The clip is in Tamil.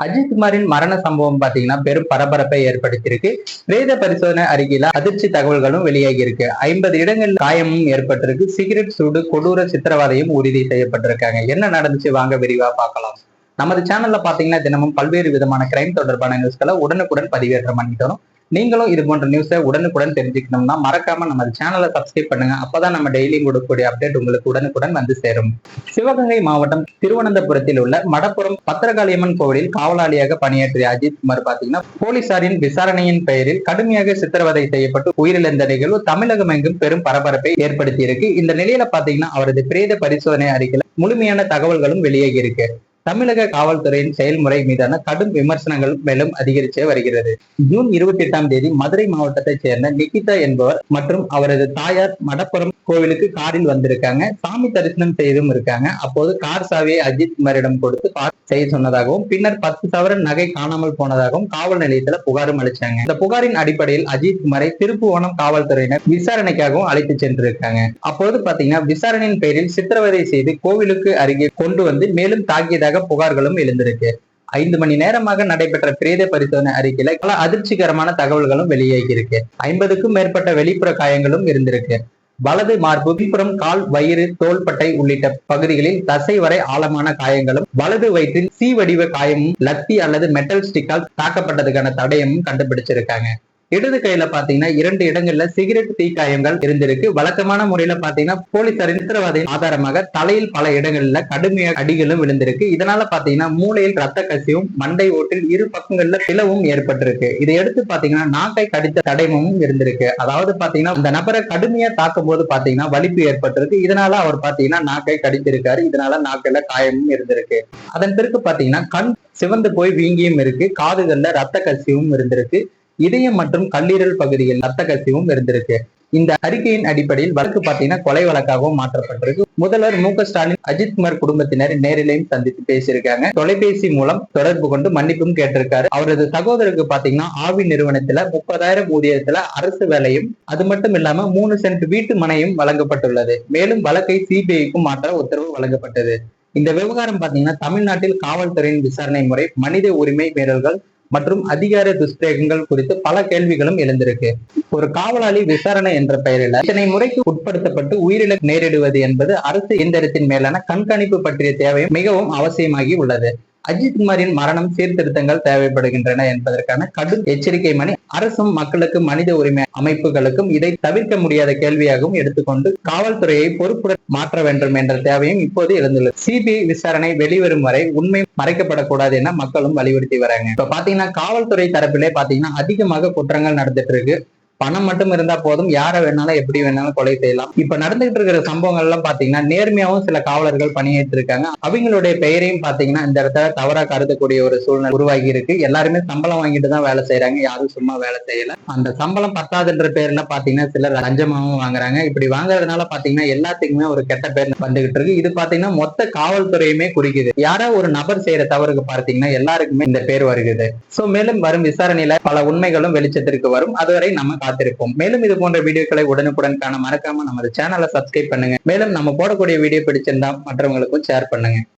அஜித் குமாரின் மரண சம்பவம் பாத்தீங்கன்னா பெரும் பரபரப்பை ஏற்படுத்தியிருக்கு. பிரேத பரிசோதனை அறிக்கையில அதிர்ச்சி தகவல்களும் வெளியாகி இருக்கு. 50 இடங்களில் காயமும் ஏற்பட்டிருக்கு. சிகரெட் சூடு, கொடூர சித்திரவதையும் உறுதி செய்யப்பட்டிருக்காங்க. என்ன நடந்துச்சு வாங்க விரிவா பார்க்கலாம். நமது சேனல்ல பாத்தீங்கன்னா தினமும் பல்வேறு விதமான கிரைம் தொடர்பான நியூஸ்களை உடனுக்குடன் பதிவேற்றம் பண்ணிட்டு வரும். நீங்களும் இது போன்ற நியூஸை உடனுக்குடன் தெரிஞ்சுக்கணும்னா மறக்காம நம்ம சேனலை சப்ஸ்கிரைப் பண்ணுங்க. அப்பதான் நம்ம டெய்லியும் கொடுக்கக்கூடிய அப்டேட் உங்களுக்கு உடனுக்குடன் வந்து சேரும். சிவகங்கை மாவட்டம் திருவனந்தபுரத்தில் உள்ள மடப்புறம் பத்திரகாளியம்மன் கோவிலில் காவலாளியாக பணியாற்றிய அஜித் குமார் பாத்தீங்கன்னா போலீசாரின் விசாரணையின் பெயரில் கடுமையாக சித்திரவதை செய்யப்பட்டு உயிரிழந்த நிகழ்வு தமிழகம் எங்கும் பெரும் பரபரப்பை ஏற்படுத்தி இருக்கு. இந்த நிலையில பாத்தீங்கன்னா அவரது பிரேத பரிசோதனை அறிக்கையில் முழுமையான தகவல்களும் வெளியாகி இருக்கு. தமிழக காவல்துறையின் செயல்முறை மீதான கடும் விமர்சனங்கள் மேலும் அதிகரிச்சே வருகிறது. ஜூன் 28ஆம் தேதி மதுரை மாவட்டத்தைச் சேர்ந்த நிகிதா என்பவர் மற்றும் அவரது தாயார் மடப்புறம் கோவிலுக்கு காரில் வந்திருக்காங்க. சாமி தரிசனம் செய்தும் இருக்காங்க. அப்போது கார் சாவியை அஜித் குமாரிடம் கொடுத்து செய்ய சொன்னதாகவும் பின்னர் 10 சவரன் நகை காணாமல் போனதாகவும் காவல் நிலையத்துல புகாரும் அளிச்சாங்க. இந்த புகாரின் அடிப்படையில் அஜித் குமாரை திருப்புவனம் காவல்துறையினர் விசாரணைக்காகவும் அழைத்து சென்றிருக்காங்க. அப்போது பாத்தீங்கன்னா விசாரணையின் பெயரில் சித்திரவதை செய்து கோவிலுக்கு அருகே கொண்டு வந்து மேலும் தாக்கியதாக புகார்களும் எழுந்திருக்கு. 5 மணி நேரமாக நடைபெற்ற பிரேத பரிசோதனை அறிக்கையில பல அதிர்ச்சிகரமான தகவல்களும் வெளியாகி இருக்கு. 50க்கும் மேற்பட்ட வெளிப்புற காயங்களும் இருந்திருக்கு. வலது மார்பு, பின்புறம், கால், வயிறு, தோள்பட்டை உள்ளிட்ட பகுதிகளில் தசை வரை ஆழமான காயங்களும், வலது வயிற்றில் சி வடிவ காயமும், லத்தி அல்லது மெட்டல் ஸ்டிக்கால் தாக்கப்பட்டதுக்கான தடயமும் கண்டுபிடிச்சிருக்காங்க. இடது கையில பாத்தீங்கன்னா 2 இடங்கள்ல சிகரெட் தீக்காயங்கள் இருந்திருக்கு. வழக்கமான முறையில பாத்தீங்கன்னா போலீசாரின் சித்திரவதை ஆதாரமாக தலையில் பல இடங்கள்ல கடுமையாக அடிகளும் விழுந்திருக்கு. இதனால பாத்தீங்கன்னா மூளையில் ரத்த கசிவும், மண்டை ஓட்டில் இரு பக்கங்கள்ல பிளவும் ஏற்பட்டிருக்கு. இதை எடுத்து பாத்தீங்கன்னா நாக்கை கடித்த தடயமும் இருந்திருக்கு. அதாவது பாத்தீங்கன்னா இந்த நபரை கடுமையா தாக்கும் போது பாத்தீங்கன்னா வலிப்பு ஏற்பட்டிருக்கு. இதனால அவர் பாத்தீங்கன்னா நாக்கை கடித்திருக்காரு. இதனால நாக்கில காயமும் இருந்திருக்கு. அதன் பிறகு பாத்தீங்கன்னா கண் சிவந்து போய் வீங்கியும் இருக்கு. காதுகள்ல ரத்த கசிவும் இருந்திருக்கு. இதயம் மற்றும் கல்லீரல் பகுதியில் ரத்த கசிவும் இருந்திருக்கு. இந்த அறிக்கையின் அடிப்படையில் வழக்கு பாத்தீங்கன்னா கொலை வழக்காகவும் மாற்றப்பட்டிருக்கு. முதல்வர் மு.க.ஸ்டாலின் அஜித் குமார் குடும்பத்தினர் நேரிலையும் சந்தித்து பேசியிருக்காங்க. தொலைபேசி மூலம் தொடர்பு கொண்டு மன்னிப்பும் கேட்டிருக்காரு. அவரது சகோதரருக்கு பாத்தீங்கன்னா ஆவி நிறுவனத்துல 30,000 ஊதியத்துல அரசு வேலையும், அது மட்டும் இல்லாம 3 சென்ட் வீட்டு மனையும் வழங்கப்பட்டுள்ளது. மேலும் வழக்கை சிபிஐக்கும் மாற்ற உத்தரவு வழங்கப்பட்டது. இந்த விவகாரம் பாத்தீங்கன்னா தமிழ்நாட்டில் காவல்துறையின் விசாரணை முறை, மனித உரிமை மீறல்கள் மற்றும் அதிகார துஷ்பிரயோகங்கள் குறித்து பல கேள்விகளும் எழுந்திருக்கு. ஒரு காவலாளி விசாரணை என்ற பெயரில் இத்தனை முறைக்கு உட்படுத்தப்பட்டு உயிரிழப்பு நேரிடுவது என்பது அரசு இயந்திரத்தின் மேலான கண்காணிப்பு பற்றிய தேவையும் மிகவும் அவசியமாகி உள்ளது. அஜித் குமாரின் மரணம் சீர்திருத்தங்கள் தேவைப்படுகின்றன என்பதற்கான கடும் எச்சரிக்கை மணி அரசும் மக்களுக்கு மனித உரிமை அமைப்புகளுக்கும் இதை தவிர்க்க முடியாத கேள்வியாகவும் எடுத்துக்கொண்டு காவல்துறையை பொறுப்புடன் மாற்ற வேண்டும் என்ற தேவையும் இப்போது எழுந்துள்ளது. சிபிஐ விசாரணை வெளிவரும் வரை உண்மை மறைக்கப்படக்கூடாது என மக்களும் வலியுறுத்தி வராங்க. இப்ப பாத்தீங்கன்னா காவல்துறை தரப்பிலே பாத்தீங்கன்னா அதிகமாக குற்றங்கள் நடந்துட்டு இருக்கு. பணம் மட்டும் இருந்தா போதும், யாரை வேணாலும் எப்படி வேணாலும் கொலை செய்யலாம். இப்ப நடந்துகிட்டு இருக்கிற சம்பவங்கள் எல்லாம் பாத்தீங்கன்னா நேர்மையாவும் சில காவலர்கள் பணியேற்று இருக்காங்க. அவங்களுடைய பெயரையும் பாத்தீங்கன்னா இந்த இடத்துல தவறா கருதக்கூடிய ஒரு சூழ்நிலை உருவாகி இருக்கு. எல்லாருமே சம்பளம் வாங்கிட்டு தான் வேலை செய்யறாங்க. யாரும் சும்மா வேலை செய்யல. அந்த சம்பளம் பத்தாதுன்ற பேர்ல பாத்தீங்கன்னா சிலர் லஞ்சமாவும் வாங்குறாங்க. இப்படி வாங்குறதுனால பாத்தீங்கன்னா எல்லாத்துக்குமே ஒரு கெட்ட பேர் வந்துகிட்டு இருக்கு. இது பாத்தீங்கன்னா மொத்த காவல்துறையுமே குறிக்குது. யாரோ ஒரு நபர் செய்யற தவறுக்கு பார்த்தீங்கன்னா எல்லாருக்குமே இந்த பேர் வருகிறது. சோ மேலும் வரும் விசாரணையில பல உண்மைகளும் வெளிச்சத்திற்கு வரும். அதுவரை நம்ம காத்திருப்போம். மேலும் இது போன்ற வீடியோக்களை உடனுக்குடன் காண மறக்காம நமது சேனலை சப்ஸ்கிரைப் பண்ணுங்க. மேலும் நம்ம போடக்கூடிய வீடியோ பிடிச்சிருந்தா மற்றவங்களுக்கும் ஷேர் பண்ணுங்க.